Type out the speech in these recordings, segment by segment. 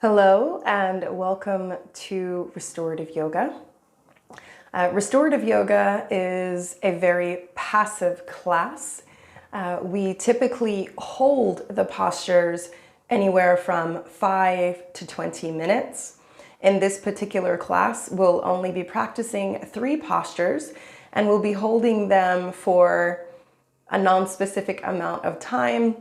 Hello and welcome to Restorative Yoga. Restorative Yoga is a very passive class. We typically hold the postures anywhere from 5 to 20 minutes. In this particular class, we'll only be practicing 3 postures and we'll be holding them for a non-specific amount of time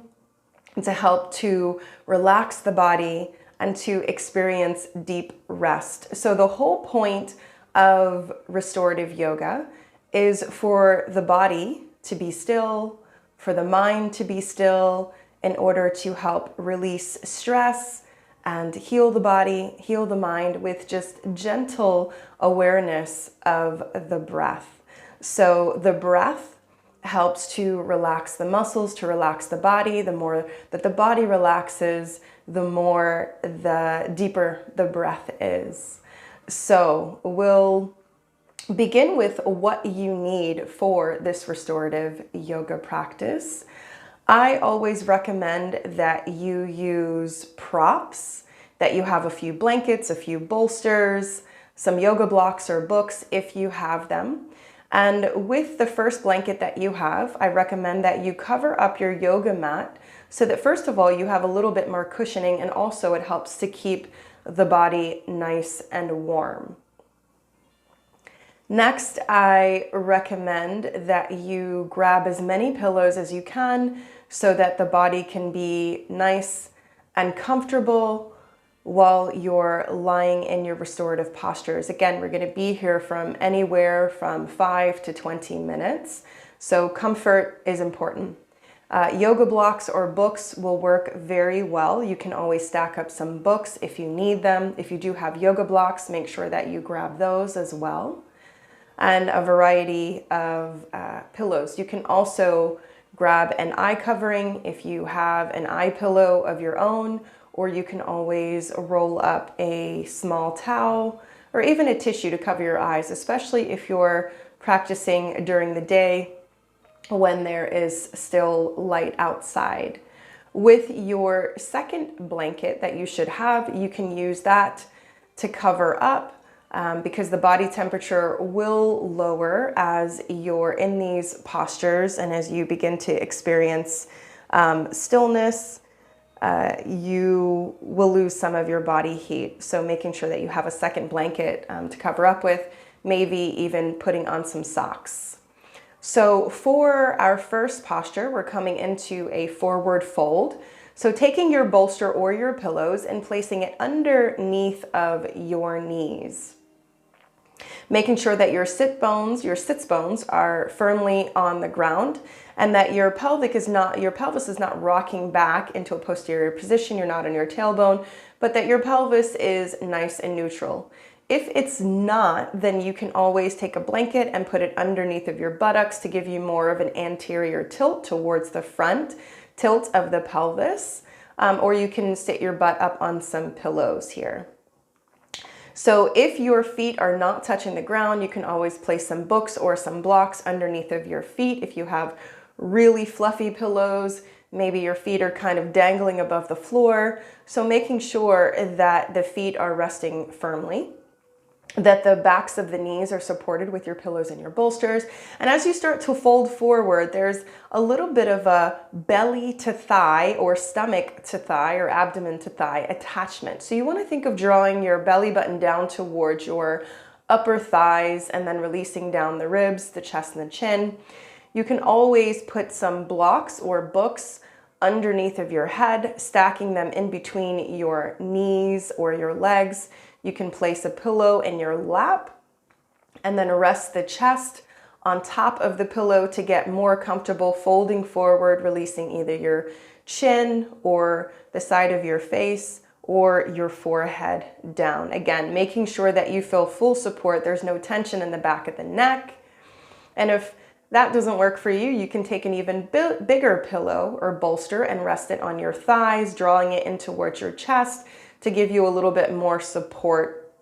to help to relax the body and to experience deep rest. So the whole point of restorative yoga is for the body to be still, for the mind to be still, in order to help release stress and heal the body, heal the mind with just gentle awareness of the breath. So the breath helps to relax the muscles, to relax the body. The more that the body relaxes, the deeper the breath is. So we'll begin with what you need for this restorative yoga practice. I always recommend that you use props, that you have a few blankets, a few bolsters, some yoga blocks or books if you have them. And with the first blanket that you have, I recommend that you cover up your yoga mat so that first of all, you have a little bit more cushioning, and also it helps to keep the body nice and warm. Next, I recommend that you grab as many pillows as you can so that the body can be nice and comfortable while you're lying in your restorative postures. Again, we're going to be here from anywhere from 5 to 20 minutes. So comfort is important. Yoga blocks or books will work very well. You can always stack up some books if you need them. If you do have yoga blocks, make sure that you grab those as well. And a variety of pillows. You can also grab an eye covering if you have an eye pillow of your own, or you can always roll up a small towel or even a tissue to cover your eyes, especially if you're practicing during the day when there is still light outside. With your second blanket that you should have, you can use that to cover up because the body temperature will lower as you're in these postures and as you begin to experience stillness. You will lose some of your body heat. So making sure that you have a second blanket to cover up with, maybe even putting on some socks. So for our first posture, we're coming into a forward fold. So taking your bolster or your pillows and placing it underneath of your knees. Making sure that your sits bones are firmly on the ground and that your pelvis is not rocking back into a posterior position. You're not on your tailbone, but that your pelvis is nice and neutral. If it's not, then you can always take a blanket and put it underneath of your buttocks to give you more of an anterior tilt towards the front tilt of the pelvis, or you can sit your butt up on some pillows here. So if your feet are not touching the ground, you can always place some books or some blocks underneath of your feet. If you have really fluffy pillows, maybe your feet are kind of dangling above the floor. So making sure that the feet are resting firmly, that the backs of the knees are supported with your pillows and your bolsters. And as you start to fold forward, there's a little bit of a belly to thigh or stomach to thigh or abdomen to thigh attachment. So you want to think of drawing your belly button down towards your upper thighs and then releasing down the ribs, the chest and the chin. You can always put some blocks or books underneath of your head, stacking them in between your knees or your legs. You can place a pillow in your lap and then rest the chest on top of the pillow to get more comfortable folding forward, releasing either your chin or the side of your face or your forehead down. Again, making sure that you feel full support. There's no tension in the back of the neck. And if that doesn't work for you, you can take an even bigger pillow or bolster and rest it on your thighs, drawing it in towards your chest to give you a little bit more support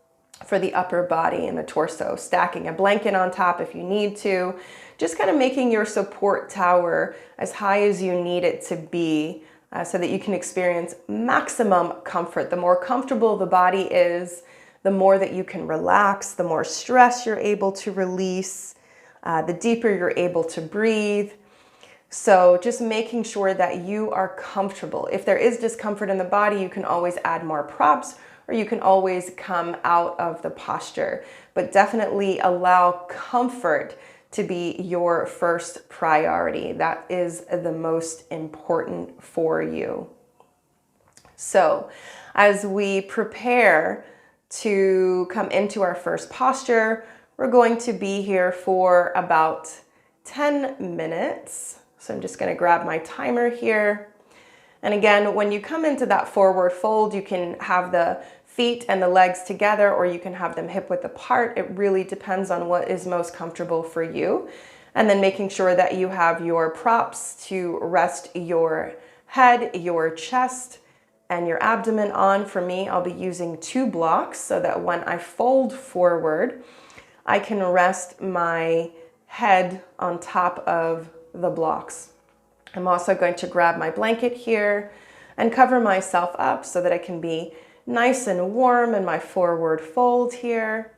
for the upper body and the torso. Stacking a blanket on top if you need to, just kind of making your support tower as high as you need it to be so that you can experience maximum comfort. The more comfortable the body is, the more that you can relax, the more stress you're able to release, the deeper you're able to breathe. So just making sure that you are comfortable. If there is discomfort in the body, you can always add more props, or you can always come out of the posture. But definitely allow comfort to be your first priority. That is the most important for you. So as we prepare to come into our first posture, we're going to be here for about 10 minutes. So I'm just going to grab my timer here. And again, when you come into that forward fold, you can have the feet and the legs together, or you can have them hip width apart. It really depends on what is most comfortable for you. And then making sure that you have your props to rest your head, your chest, and your abdomen on. For me, I'll be using 2 blocks so that when I fold forward, I can rest my head on top of the blocks. I'm also going to grab my blanket here and cover myself up so that I can be nice and warm in my forward fold here.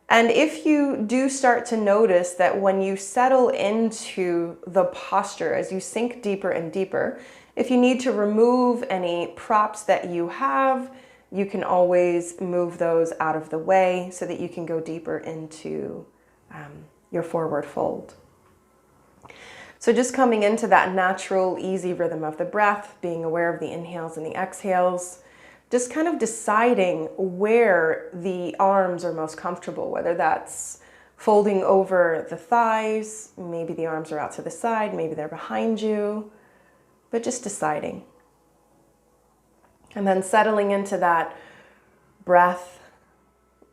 And if you do start to notice that when you settle into the posture, as you sink deeper and deeper, if you need to remove any props that you have, you can always move those out of the way so that you can go deeper into your forward fold. So just coming into that natural, easy rhythm of the breath, being aware of the inhales and the exhales, just kind of deciding where the arms are most comfortable, whether that's folding over the thighs, maybe the arms are out to the side, maybe they're behind you, but just deciding. And then settling into that breath,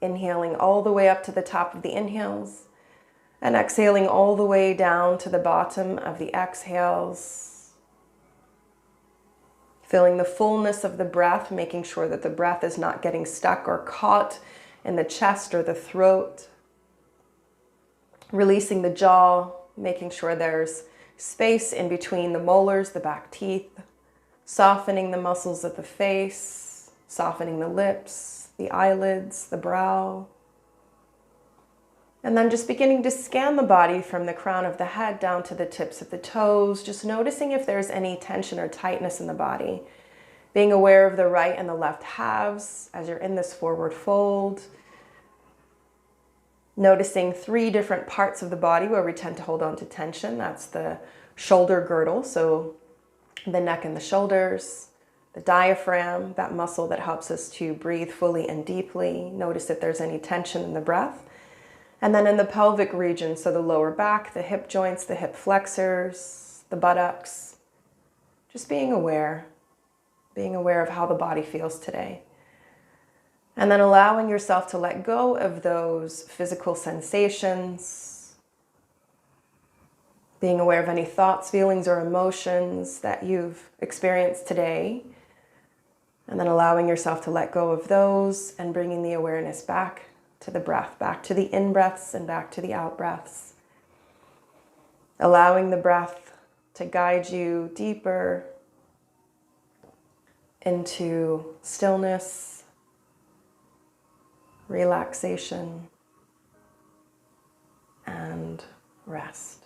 inhaling all the way up to the top of the inhales, and exhaling all the way down to the bottom of the exhales. Feeling the fullness of the breath, making sure that the breath is not getting stuck or caught in the chest or the throat. Releasing the jaw, making sure there's space in between the molars, the back teeth. Softening the muscles of the face, softening the lips, the eyelids, the brow. And then just beginning to scan the body from the crown of the head down to the tips of the toes, just noticing if there's any tension or tightness in the body. Being aware of the right and the left halves as you're in this forward fold. Noticing 3 different parts of the body where we tend to hold on to tension. That's the shoulder girdle, so the neck and the shoulders, the diaphragm, that muscle that helps us to breathe fully and deeply. Notice if there's any tension in the breath. And then in the pelvic region, so the lower back, the hip joints, the hip flexors, the buttocks, just being aware of how the body feels today. And then allowing yourself to let go of those physical sensations, being aware of any thoughts, feelings, or emotions that you've experienced today, and then allowing yourself to let go of those and bringing the awareness back to the breath, back to the in-breaths and back to the out-breaths. Allowing the breath to guide you deeper into stillness, relaxation, and rest.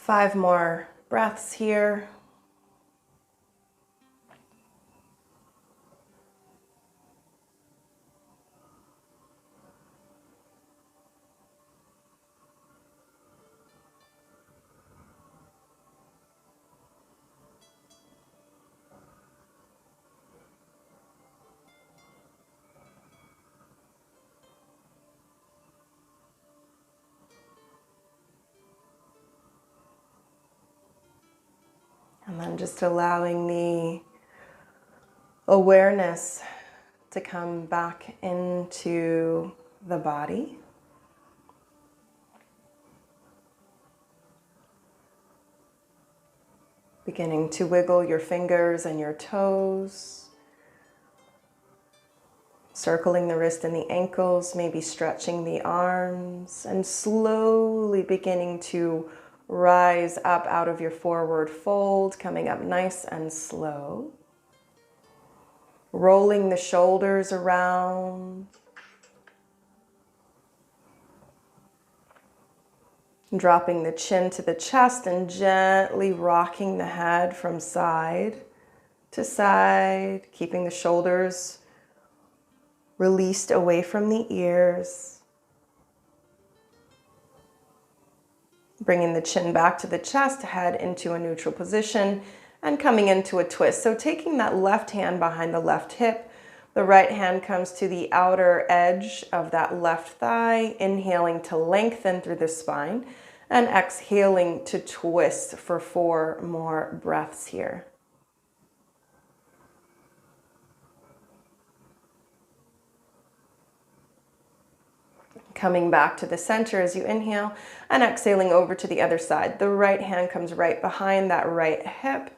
5 more breaths here. And then just allowing the awareness to come back into the body. Beginning to wiggle your fingers and your toes. Circling the wrist and the ankles, maybe stretching the arms, and slowly beginning to rise up out of your forward fold, coming up nice and slow. Rolling the shoulders around. Dropping the chin to the chest and gently rocking the head from side to side, keeping the shoulders released away from the ears. Bringing the chin back to the chest, head into a neutral position, and coming into a twist. So taking that left hand behind the left hip, the right hand comes to the outer edge of that left thigh, inhaling to lengthen through the spine, and exhaling to twist for 4 more breaths here. Coming back to the center as you inhale and exhaling over to the other side. The right hand comes right behind that right hip.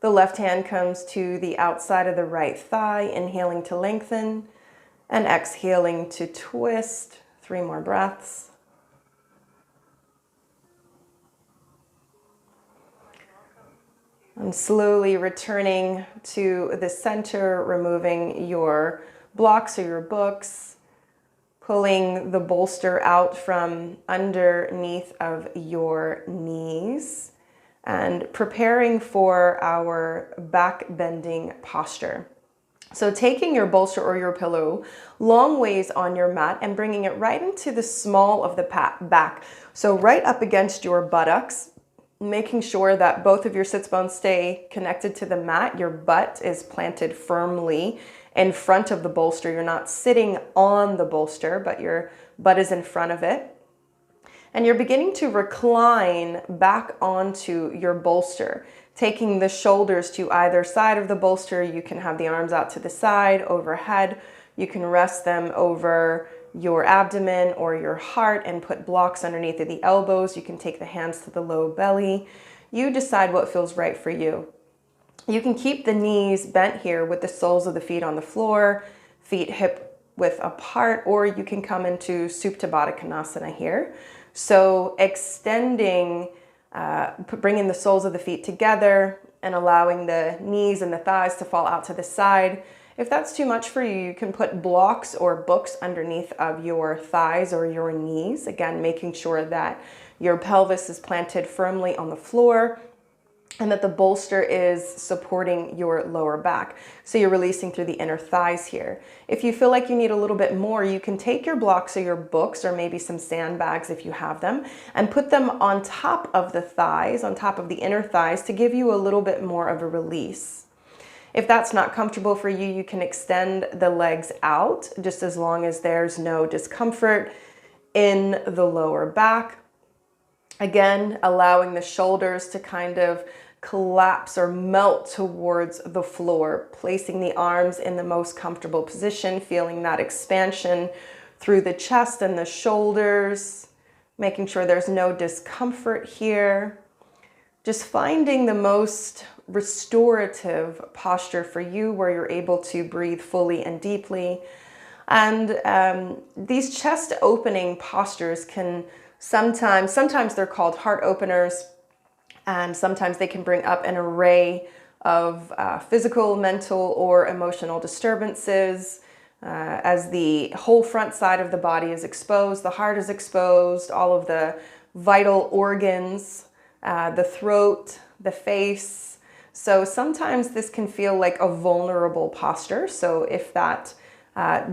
The left hand comes to the outside of the right thigh, inhaling to lengthen and exhaling to twist. 3 more breaths. And slowly returning to the center, removing your blocks or your books. Pulling the bolster out from underneath of your knees and preparing for our back bending posture. So taking your bolster or your pillow long ways on your mat and bringing it right into the small of the back. So right up against your buttocks, making sure that both of your sits bones stay connected to the mat. Your butt is planted firmly in front of the bolster. You're not sitting on the bolster, but your butt is in front of it. And you're beginning to recline back onto your bolster, taking the shoulders to either side of the bolster. You can have the arms out to the side, overhead. You can rest them over your abdomen or your heart and put blocks underneath of the elbows. You can take the hands to the low belly. You decide what feels right for you. You can keep the knees bent here with the soles of the feet on the floor, feet hip width apart, or you can come into Supta Baddha Konasana here. So extending, bringing the soles of the feet together and allowing the knees and the thighs to fall out to the side. If that's too much for you, you can put blocks or books underneath of your thighs or your knees. Again, making sure that your pelvis is planted firmly on the floor and that the bolster is supporting your lower back. So you're releasing through the inner thighs here. If you feel like you need a little bit more, you can take your blocks or your books or maybe some sandbags if you have them and put them on top of the thighs, on top of the inner thighs to give you a little bit more of a release. If that's not comfortable for you, you can extend the legs out just as long as there's no discomfort in the lower back. Again, allowing the shoulders to kind of collapse or melt towards the floor, placing the arms in the most comfortable position, feeling that expansion through the chest and the shoulders, making sure there's no discomfort here. Just finding the most restorative posture for you where you're able to breathe fully and deeply. And these chest opening postures can sometimes they're called heart openers, and sometimes they can bring up an array of physical, mental, or emotional disturbances. As the whole front side of the body is exposed, the heart is exposed, all of the vital organs the throat, the face. So sometimes this can feel like a vulnerable posture. So if that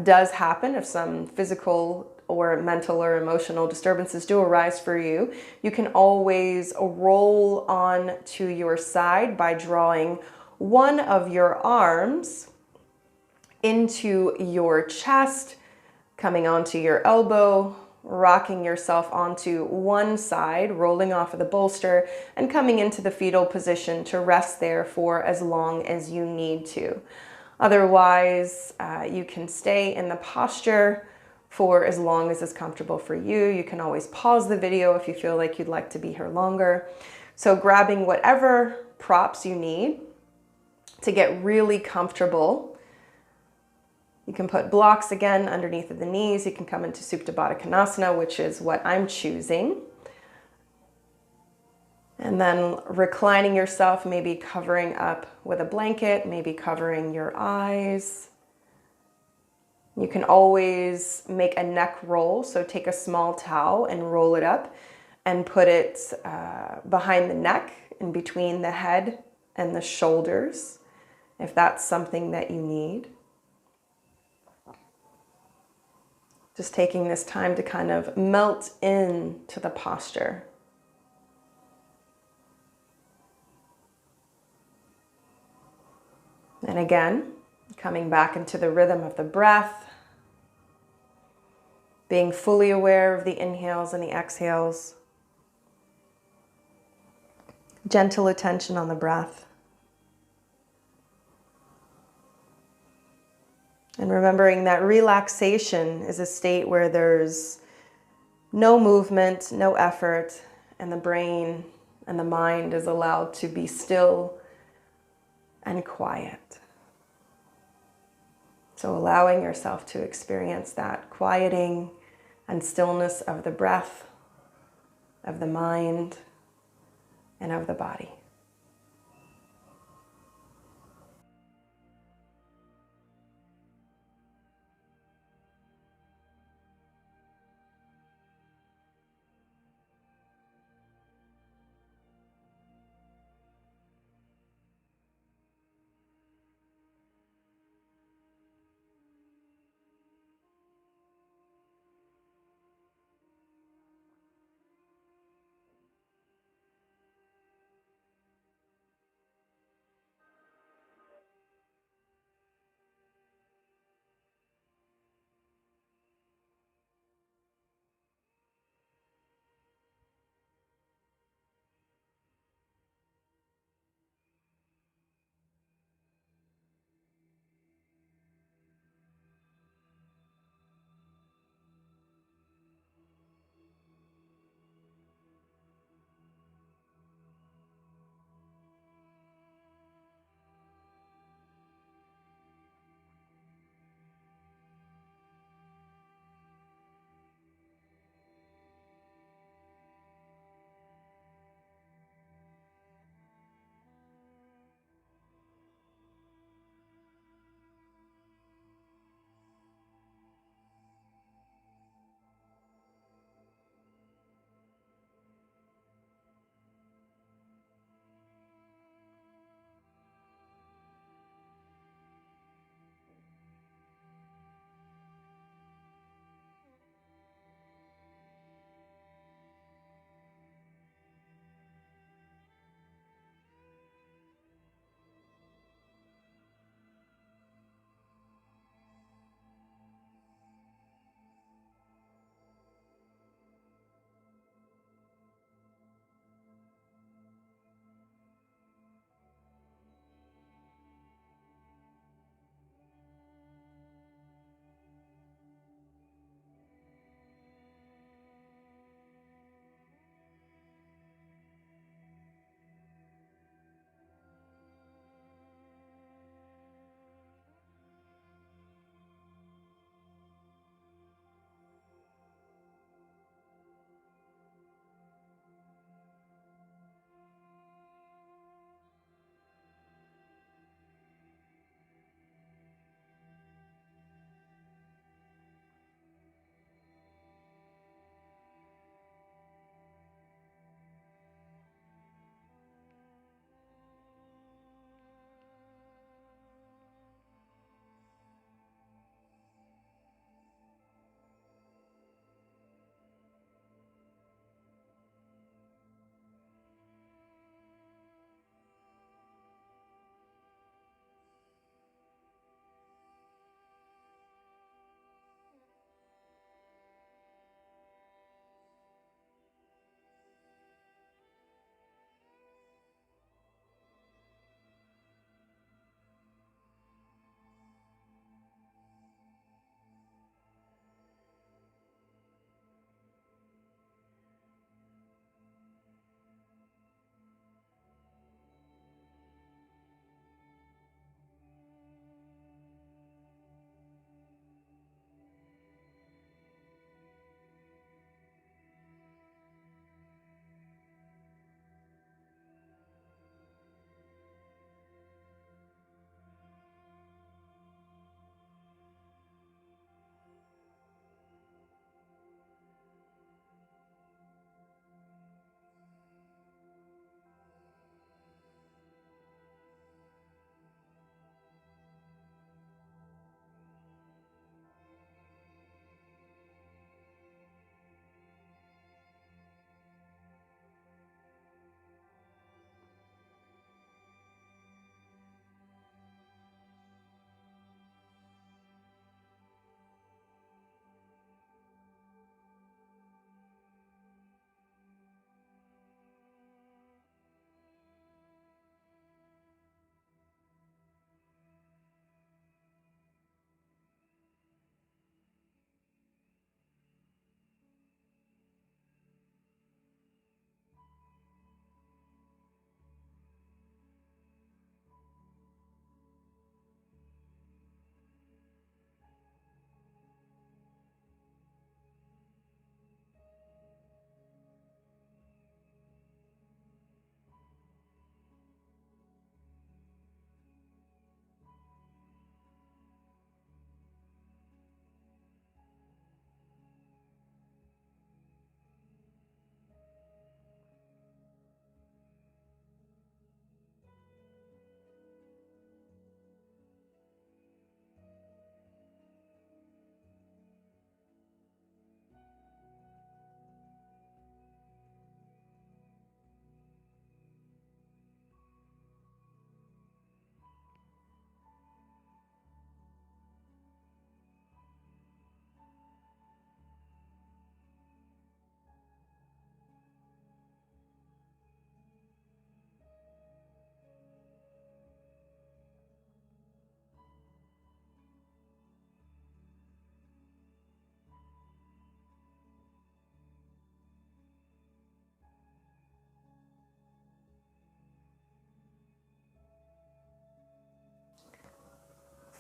does happen, if some physical or mental or emotional disturbances do arise for you, you can always roll on to your side by drawing one of your arms into your chest, coming onto your elbow, rocking yourself onto one side, rolling off of the bolster, and coming into the fetal position to rest there for as long as you need to. Otherwise, you can stay in the posture for as long as is comfortable for you. You can always pause the video if you feel like you'd like to be here longer. So grabbing whatever props you need to get really comfortable. You can put blocks again underneath of the knees. You can come into Supta Baddha Konasana, which is what I'm choosing. And then reclining yourself, maybe covering up with a blanket, maybe covering your eyes. You can always make a neck roll. So take a small towel and roll it up and put it behind the neck, in between the head and the shoulders, if that's something that you need. Just taking this time to kind of melt into the posture. And again, coming back into the rhythm of the breath, being fully aware of the inhales and the exhales. Gentle attention on the breath. And remembering that relaxation is a state where there's no movement, no effort, and the brain and the mind is allowed to be still and quiet. So allowing yourself to experience that quieting and stillness of the breath, of the mind, and of the body.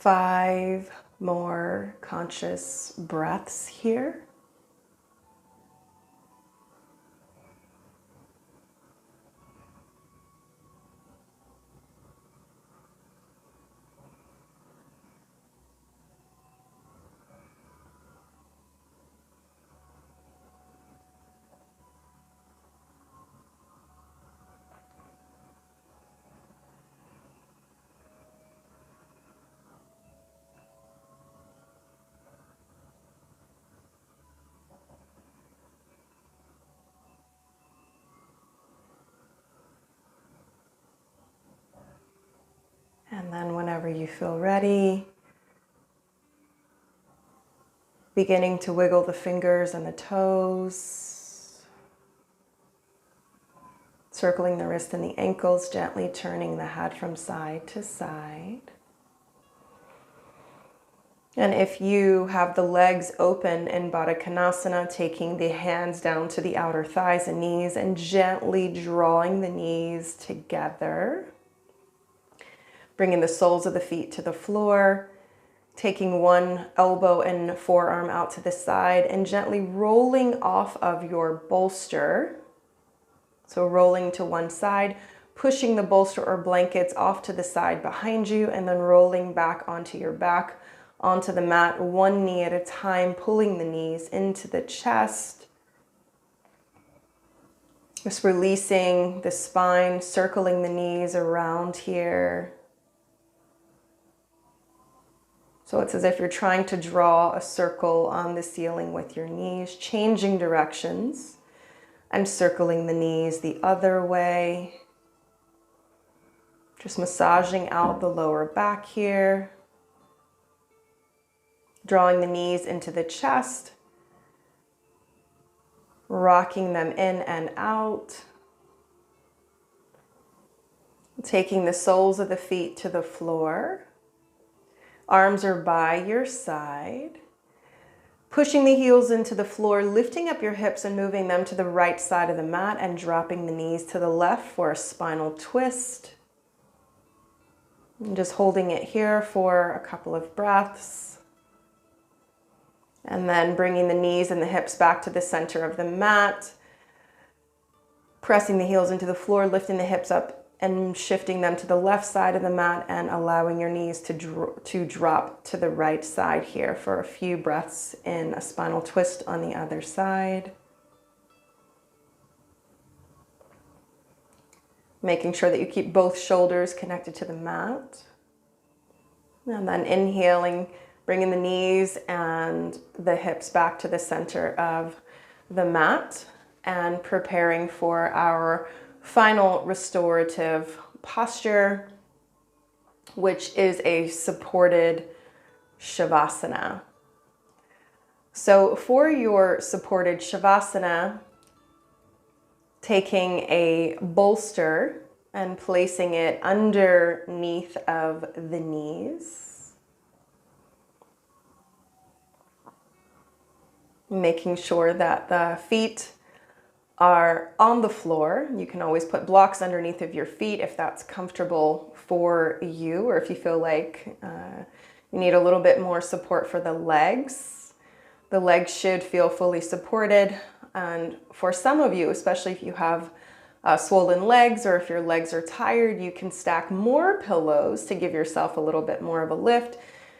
5 more conscious breaths here. And then whenever you feel ready, beginning to wiggle the fingers and the toes, circling the wrist and the ankles, gently turning the head from side to side. And if you have the legs open in Baddha Konasana, taking the hands down to the outer thighs and knees and gently drawing the knees together. Bringing the soles of the feet to the floor, taking one elbow and forearm out to the side and gently rolling off of your bolster. So rolling to one side, pushing the bolster or blankets off to the side behind you, and then rolling back onto your back, onto the mat, one knee at a time, pulling the knees into the chest. Just releasing the spine, circling the knees around here. So it's as if you're trying to draw a circle on the ceiling with your knees, changing directions and circling the knees the other way. Just massaging out the lower back here. Drawing the knees into the chest. Rocking them in and out. Taking the soles of the feet to the floor. Arms are by your side. Pushing the heels into the floor, lifting up your hips and moving them to the right side of the mat and dropping the knees to the left for a spinal twist. And just holding it here for a couple of breaths. And then bringing the knees and the hips back to the center of the mat. Pressing the heels into the floor, lifting the hips up and shifting them to the left side of the mat and allowing your knees to drop to the right side here for a few breaths in a spinal twist on the other side. Making sure that you keep both shoulders connected to the mat. And then inhaling, bringing the knees and the hips back to the center of the mat and preparing for our final restorative posture, which is a supported shavasana. So for your supported shavasana, taking a bolster and placing it underneath of the knees. Making sure that the feet are on the floor. You can always put blocks underneath of your feet if that's comfortable for you, or if you feel like you need a little bit more support for the legs. The legs should feel fully supported. And for some of you, especially if you have swollen legs or if your legs are tired, you can stack more pillows to give yourself a little bit more of a lift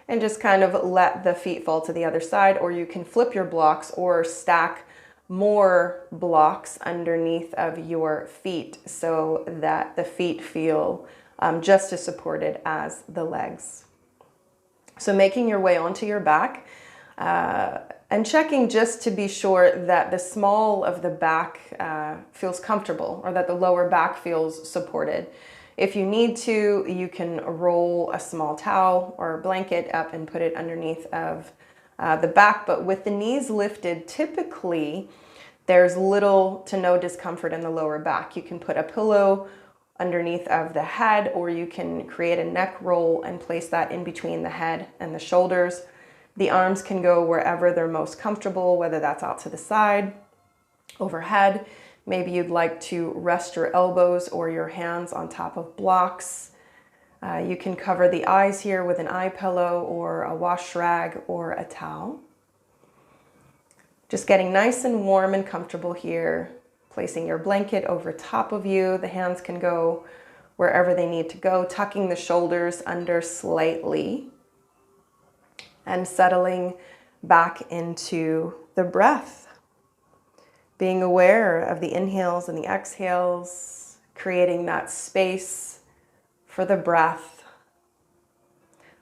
and just kind of let the feet fall to the other side, or you can flip your blocks or stack more blocks underneath of your feet so that the feet feel just as supported as the legs. So making your way onto your back and checking just to be sure that the small of the back feels comfortable, or that the lower back feels supported. If you need to, you can roll a small towel or a blanket up and put it underneath of the back, but with the knees lifted, typically there's little to no discomfort in the lower back. You can put a pillow underneath of the head, or you can create a neck roll and place that in between the head and the shoulders. The arms can go wherever they're most comfortable, whether that's out to the side, overhead. Maybe you'd like to rest your elbows or your hands on top of blocks. You can cover the eyes here with an eye pillow or a wash rag or a towel. Just getting nice and warm and comfortable here. Placing your blanket over top of you. The hands can go wherever they need to go. Tucking the shoulders under slightly. And settling back into the breath. Being aware of the inhales and the exhales. Creating that space for the breath.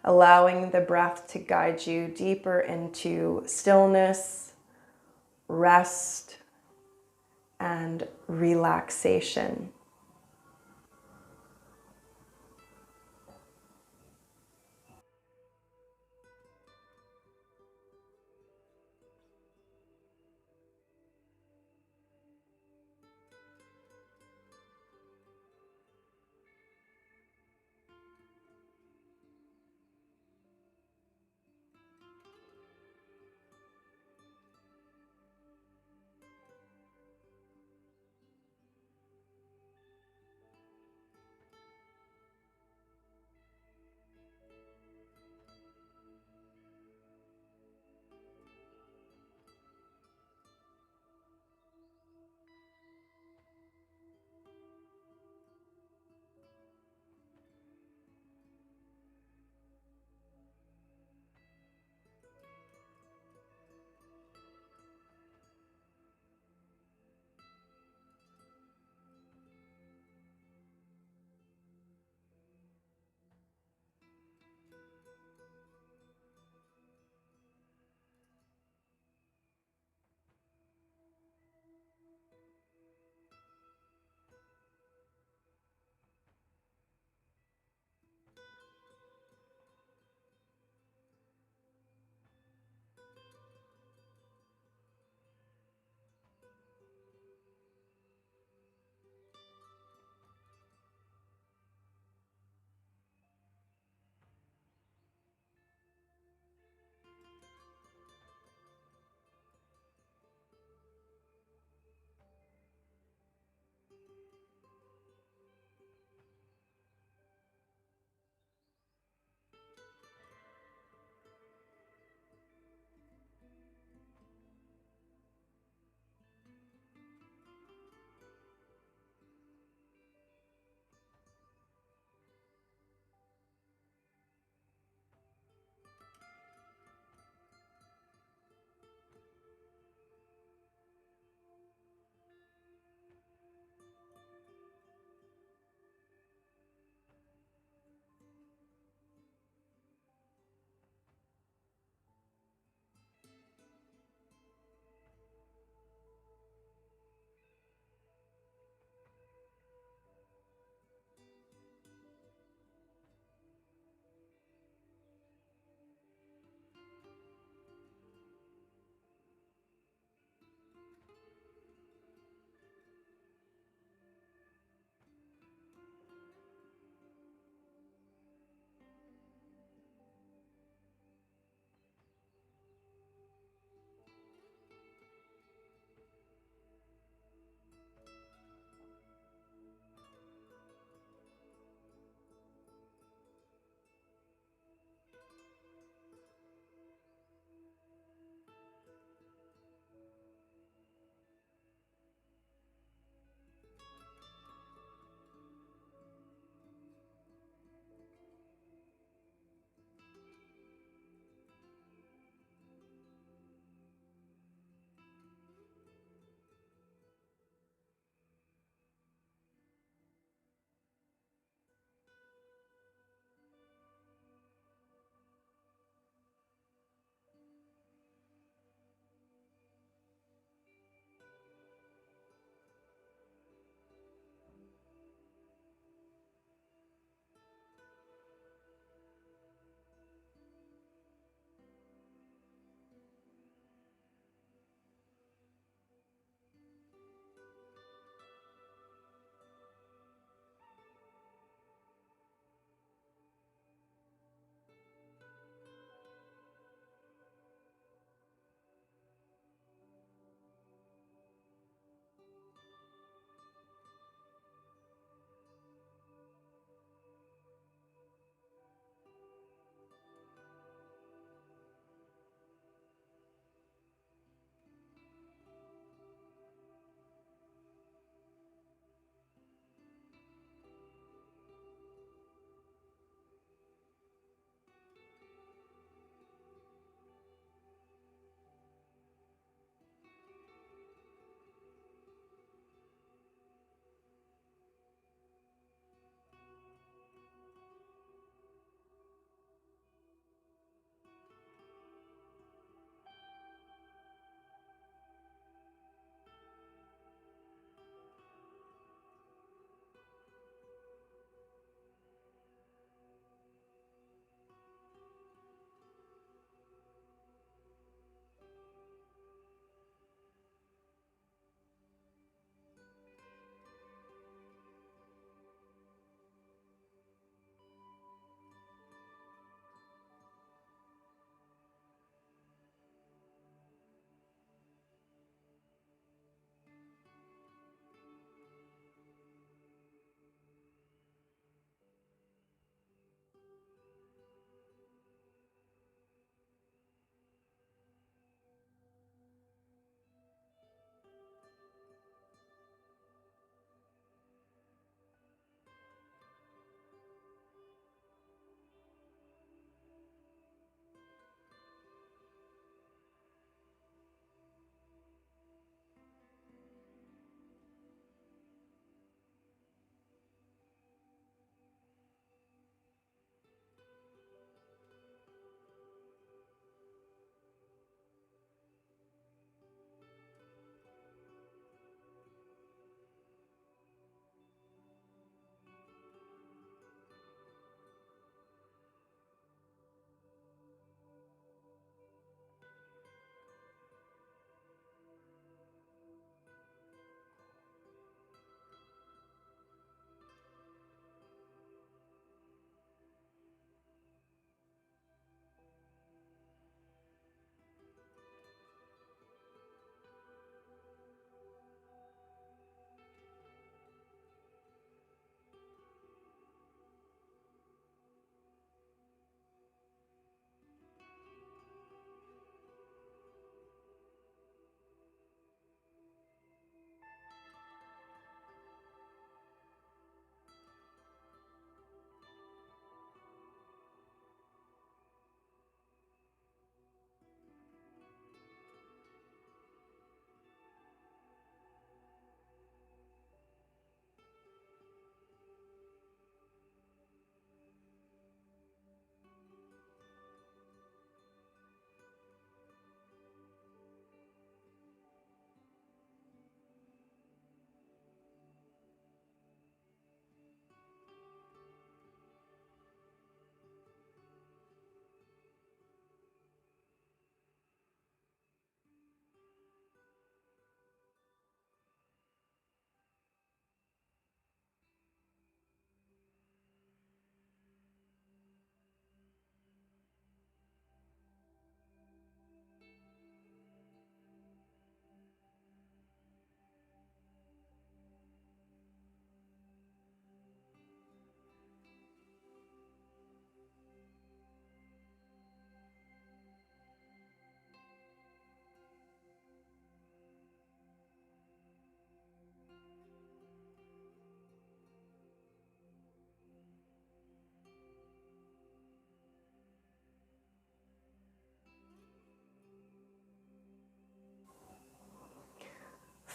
Allowing the breath to guide you deeper into stillness, rest, and relaxation.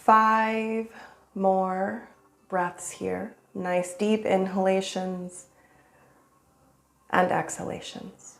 5 more breaths here. Nice deep inhalations and exhalations.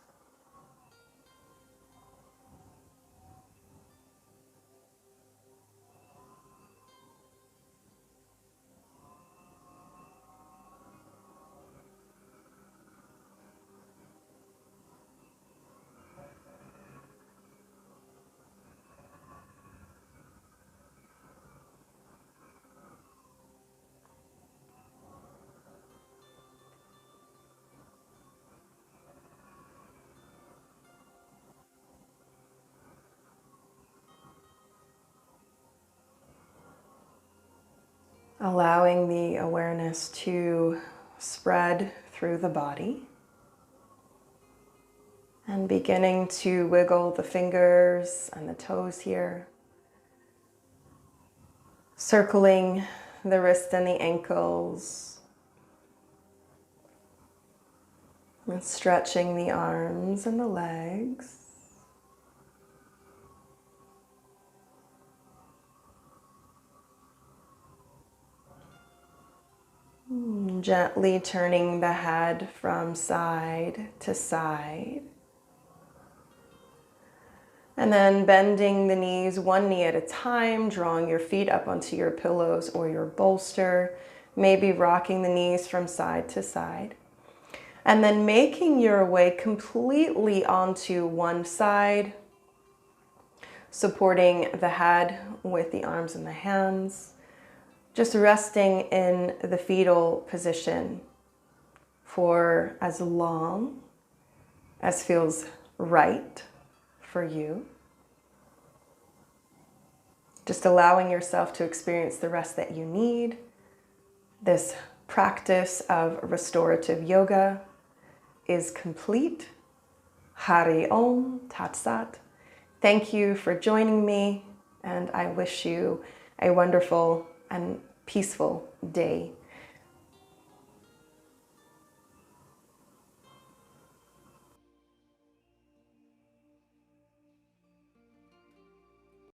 Allowing the awareness to spread through the body and beginning to wiggle the fingers and the toes here, circling the wrist and the ankles, and stretching the arms and the legs. Gently turning the head from side to side. And then bending the knees, one knee at a time, drawing your feet up onto your pillows or your bolster, maybe rocking the knees from side to side. And then making your way completely onto one side, supporting the head with the arms and the hands. Just resting in the fetal position for as long as feels right for you. Just allowing yourself to experience the rest that you need. This practice of restorative yoga is complete. Hari Om Tat Sat. Thank you for joining me, and I wish you a wonderful and peaceful day